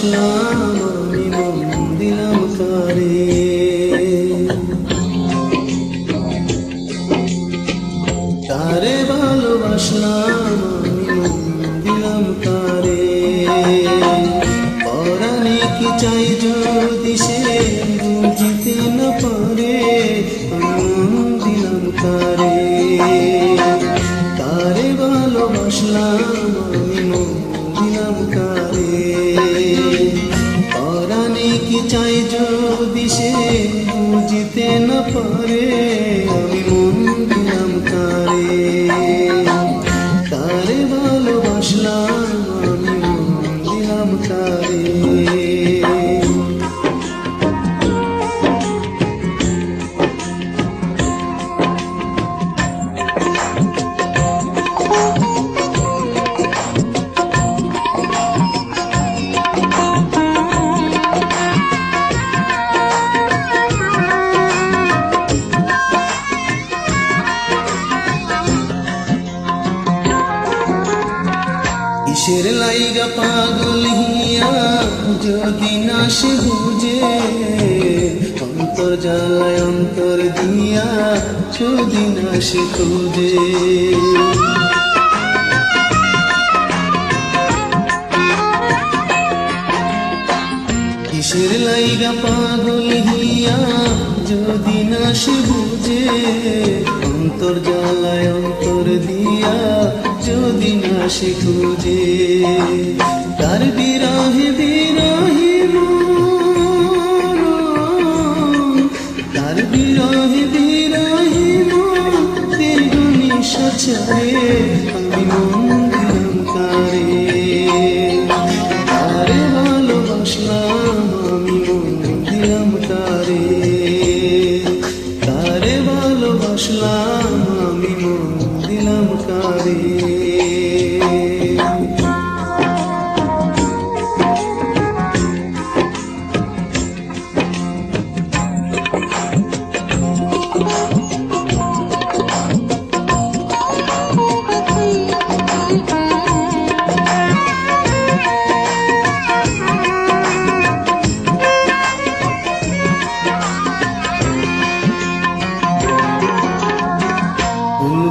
ভালোবাসলাম আমি মন দিলাম কারে। তারে ভালোবাসলাম আমি মন দিলাম কারে। পরাণে কি চাই যদি সে বুঝিতে না পারে আমি মন দিলাম কারে। তারে ভালোবাসলাম আমি মন দিলাম কারে। পরাণে কি চাই যদি সে বুঝিতে না পারে আমি মন দিলাম কারে। তারে ভালোবাসলাম আমি মন দিলাম কারে। কিসের লাইগা পাগল হিয়া যদি না সে বুঝে, অন্তর জ্বালায় অন্তর দিয়া যদি না সে খুঁজে। কিসের লাইগা পাগল হিয়া যদি না সে বুঝে, অন্তর জ্বালায় অন্তর দিয়া যদি না সে খুঁজে। তার বিরহে বিরহে মন, তার বিরহে বিরহে মন দীর্ঘ নিঃশ্বাস ছাড়ে আমি মন দিলাম কারে। তারে ভালোবাসলাম আমি মন দিলাম কারে। তারে ভালোবাসলাম আমি মন দিলাম কারে।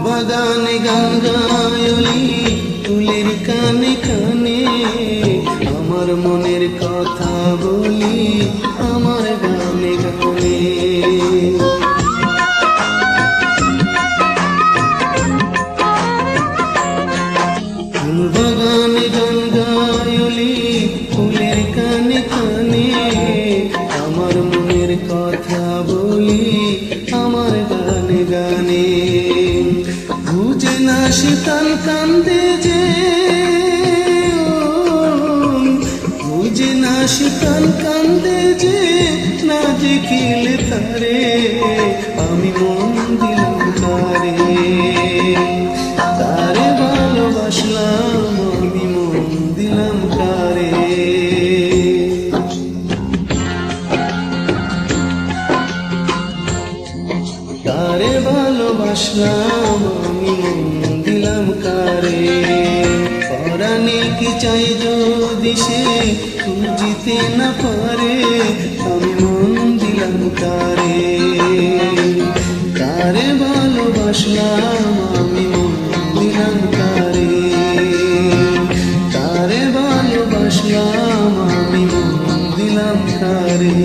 বাগানে গান গায়লি ফুলের কানে কানে, আমার মনের কথা বলি আমার গানে গানে। বাগানে গান গায়লি ফুলের কানে কানে, আমার মনের কথা বলি আমার গানে গানে। বুঝে না সে তার কান্দে যে, বুঝে না সে তার কান্দে যে না দেখিলে তারে আমি মন দিলাম কারে। তারে ভালোবাসলাম আমি মন দিলাম কারে। তারে ভালোবাসলাম আমি মন দিলাম কারে। পরাণে কি চাই যদি সে বুঝিতে না পারে আমি মন দিলাম কারে। তারে ভালোবাসলাম আমি মন দিলাম কারে। তারে ভালোবাসলাম আমি মন দিলাম কারে।